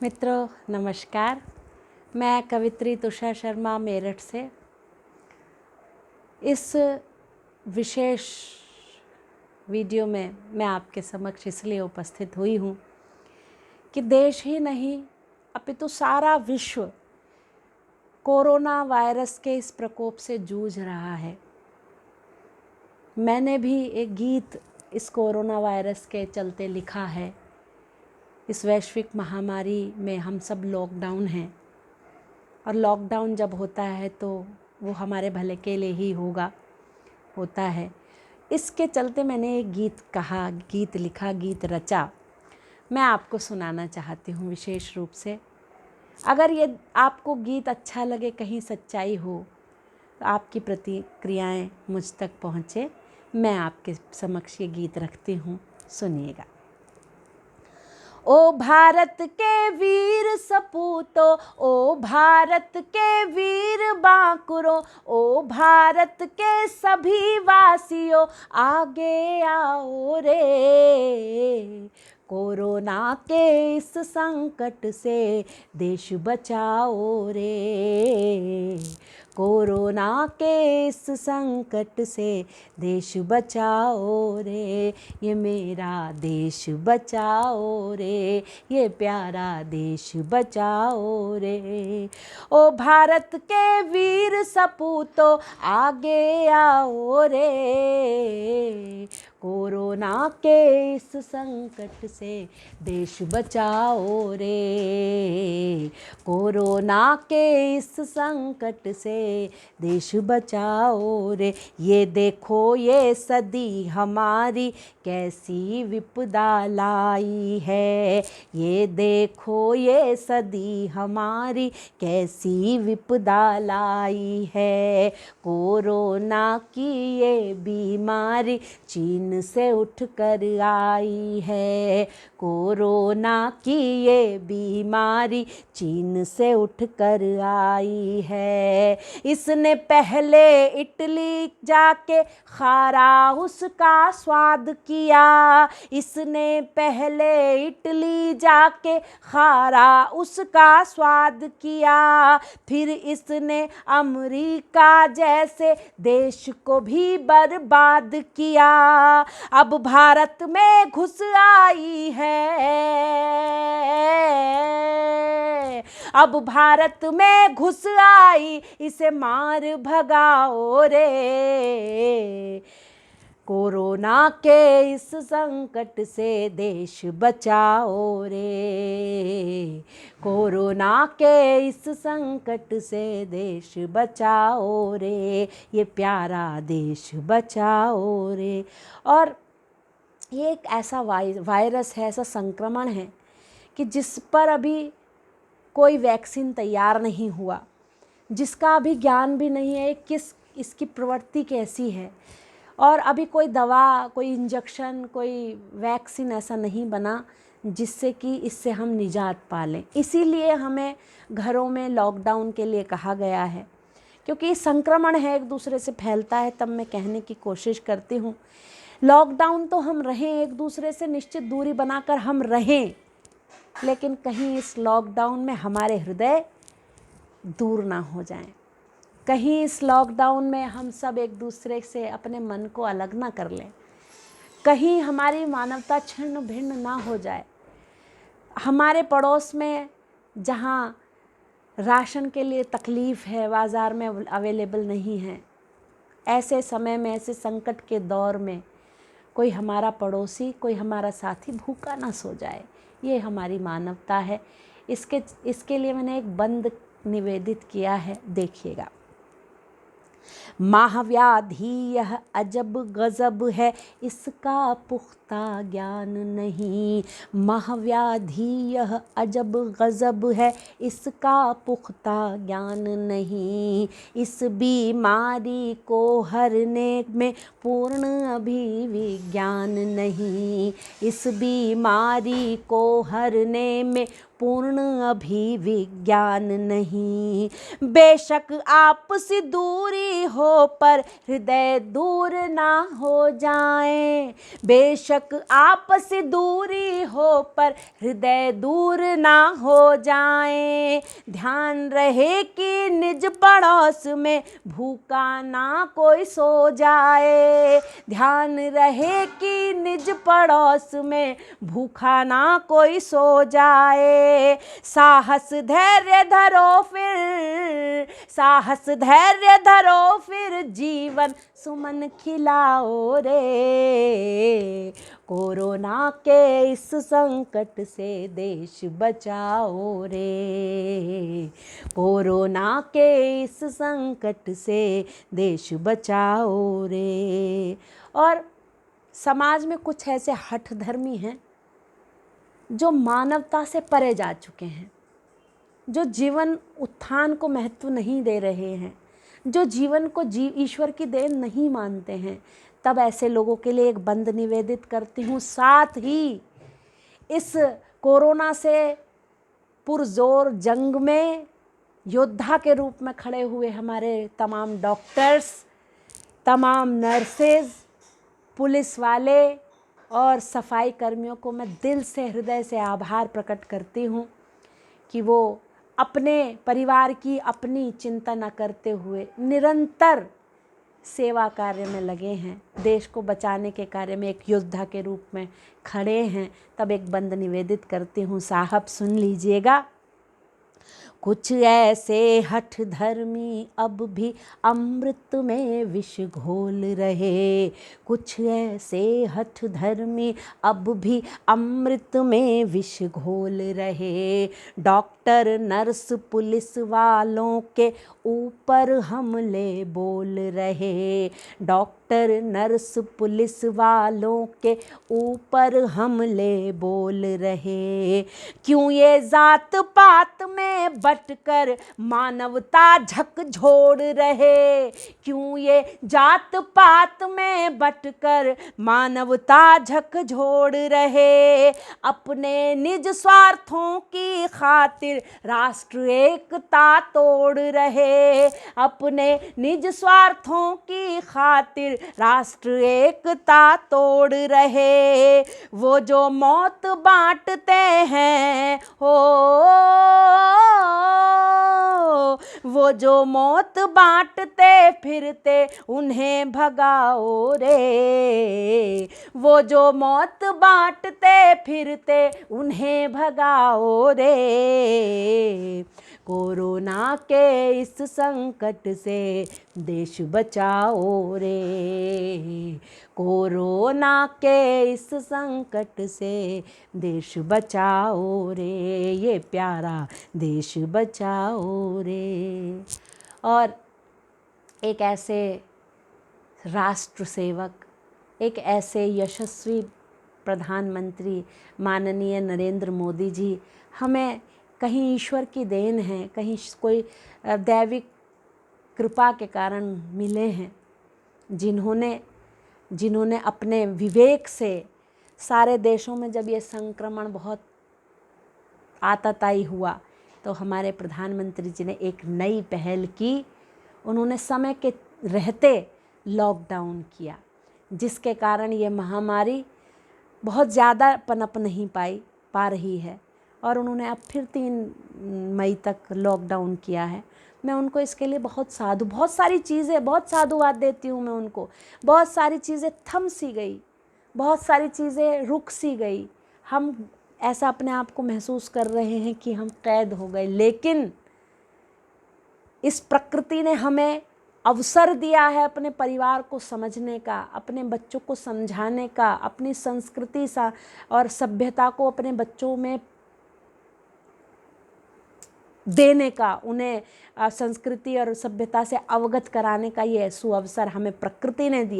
मित्रों नमस्कार। मैं कवित्री तुषार शर्मा मेरठ से इस विशेष वीडियो में मैं आपके समक्ष इसलिए उपस्थित हुई हूँ कि देश ही नहीं अपितु सारा विश्व कोरोना वायरस के इस प्रकोप से जूझ रहा है। मैंने भी एक गीत इस कोरोना वायरस के चलते लिखा है। इस वैश्विक महामारी में हम सब लॉकडाउन हैं और लॉकडाउन जब होता है तो वो हमारे भले के लिए ही होता है। इसके चलते मैंने एक गीत कहा, गीत लिखा, गीत रचा। मैं आपको सुनाना चाहती हूँ विशेष रूप से। अगर ये आपको गीत अच्छा लगे, कहीं सच्चाई हो तो आपकी प्रतिक्रियाएं मुझ तक पहुँचे। मैं आपके समक्ष ये गीत रखती हूँ, सुनिएगा। ओ भारत के वीर सपूतो, ओ भारत के वीर बांकुरो, ओ भारत के सभी वासियों आगे आओ रे। कोरोना के इस संकट से देश बचाओ रे। कोरोना के इस संकट से देश बचाओ रे। ये मेरा देश बचाओ रे, ये प्यारा देश बचाओ रे। ओ भारत के वीर सपूतो आगे आओ रे। कोरोना के इस संकट से देश बचाओ रे। कोरोना के इस संकट से देश बचाओ रे। ये देखो ये सदी हमारी कैसी विपदा लाई है। ये देखो ये सदी हमारी कैसी विपदा लाई है। कोरोना की ये बीमारी चीन से उठ कर आई है। कोरोना की ये बीमारी चीन से उठ कर आई है। इसने पहले इटली जाके खारा उसका स्वाद किया। इसने पहले इटली जाके खारा उसका स्वाद किया। फिर इसने अमेरिका जैसे देश को भी बर्बाद किया। अब भारत में घुस आई है। अब भारत में घुस आई, इसे मार भगाओ रे। कोरोना के इस संकट से देश बचाओ रे। कोरोना के इस संकट से देश बचाओ रे। ये प्यारा देश बचाओ रे। और ये एक ऐसा वायरस है, ऐसा संक्रमण है कि जिस पर अभी कोई वैक्सीन तैयार नहीं हुआ, जिसका अभी ज्ञान भी नहीं है किस इसकी प्रवृत्ति कैसी है, और अभी कोई दवा, कोई इंजेक्शन, कोई वैक्सीन ऐसा नहीं बना जिससे कि इससे हम निजात पा लें। इसीलिए हमें घरों में लॉकडाउन के लिए कहा गया है, क्योंकि संक्रमण है, एक दूसरे से फैलता है। तब मैं कहने की कोशिश करती हूँ लॉकडाउन तो हम रहें, एक दूसरे से निश्चित दूरी बनाकर हम रहें, लेकिन कहीं इस लॉकडाउन में हमारे हृदय दूर ना हो जाएं। कहीं इस लॉकडाउन में हम सब एक दूसरे से अपने मन को अलग ना कर लें। कहीं हमारी मानवता छिन्न भिन्न ना हो जाए। हमारे पड़ोस में जहाँ राशन के लिए तकलीफ़ है, बाज़ार में अवेलेबल नहीं है, ऐसे समय में, ऐसे संकट के दौर में कोई हमारा पड़ोसी, कोई हमारा साथी भूखा ना सो जाए। ये हमारी मानवता है। इसके लिए मैंने एक बंद निवेदित किया है, देखिएगा। महाव्याधि यह अजब गजब है, इसका पुख्ता ज्ञान नहीं। महाव्याधि यह अजब गजब है, इसका पुख्ता ज्ञान नहीं। इस बीमारी को हरने में पूर्ण अभी विज्ञान नहीं। इस बीमारी को हरने में पूर्ण अभी विज्ञान नहीं। बेशक आपसी दूरी दूरी हो पर हृदय दूर ना हो जाए, बेशक आपस दूरी हो पर हृदय दूर ना हो जाए। ध्यान रहे कि निज पड़ोस में भूखा ना कोई सो जाए, ध्यान रहे कि निज पड़ोस में भूखा ना कोई सो जाए। साहस धैर्य धरो फिर, साहस धैर्य धरो फिर जीवन सुमन खिलाओ रे, कोरोना के इस संकट से देश बचाओ रे, कोरोना के इस संकट से देश बचाओ रे। और समाज में कुछ ऐसे हठधर्मी हैं जो मानवता से परे जा चुके हैं, जो जीवन उत्थान को महत्व नहीं दे रहे हैं, जो जीवन को ईश्वर की देन नहीं मानते हैं। तब ऐसे लोगों के लिए एक बंद निवेदित करती हूँ। साथ ही इस कोरोना से पुरजोर जंग में योद्धा के रूप में खड़े हुए हमारे तमाम डॉक्टर्स, तमाम नर्सेज, पुलिस वाले और सफाई कर्मियों को मैं दिल से, हृदय से आभार प्रकट करती हूँ कि वो अपने परिवार की अपनी चिंता न करते हुए निरंतर सेवा कार्य में लगे हैं, देश को बचाने के कार्य में एक योद्धा के रूप में खड़े हैं। तब एक बंद निवेदित करती हूँ। साहब सुन लीजिएगा। कुछ ऐसे हठ धर्मी अब भी अमृत में विष घोल रहे, कुछ ऐसे हठ धर्मी अब भी अमृत में विष घोल रहे। डॉक्टर नर्स पुलिस वालों के ऊपर हमले बोल रहे, डॉक्टर नर्स पुलिस वालों के ऊपर हमले बोल रहे। क्यों ये जात पात में बटकर मानवता झकझोर रहे, क्यों ये जात पात में बटकर मानवता झकझोर रहे। अपने निज स्वार्थों की खातिर राष्ट्र एकता तोड़ रहे, अपने निज स्वार्थों की खातिर राष्ट्र एकता तोड़ रहे। वो जो मौत बांटते हैं हो, वो जो मौत बांटते फिरते उन्हें भगाओ रे, वो जो मौत बांटते फिरते उन्हें भगाओ रे। कोरोना के इस संकट से देश बचाओ रे, कोरोना के इस संकट से देश बचाओ रे, ये प्यारा देश बचाओ रे। और एक ऐसे राष्ट्र सेवक, एक ऐसे यशस्वी प्रधानमंत्री माननीय नरेंद्र मोदी जी हमें कहीं ईश्वर की देन है, कहीं कोई दैविक कृपा के कारण मिले हैं, जिन्होंने अपने विवेक से सारे देशों में जब ये संक्रमण बहुत आतताई हुआ तो हमारे प्रधानमंत्री जी ने एक नई पहल की। उन्होंने समय के रहते लॉकडाउन किया, जिसके कारण ये महामारी बहुत ज़्यादा पनप नहीं पा रही है। और उन्होंने अब फिर 3 मई तक लॉकडाउन किया है। मैं उनको इसके लिए बहुत सारी चीज़ें, बहुत साधुवाद देती हूँ मैं उनको। बहुत सारी चीज़ें थम सी गई, बहुत सारी चीज़ें रुक सी गई। हम ऐसा अपने आप को महसूस कर रहे हैं कि हम कैद हो गए, लेकिन इस प्रकृति ने हमें अवसर दिया है अपने परिवार को समझने का, अपने बच्चों को समझाने का, अपनी संस्कृति और सभ्यता को अपने बच्चों में देने का, उन्हें संस्कृति और सभ्यता से अवगत कराने का ये सुअवसर हमें प्रकृति ने दिया।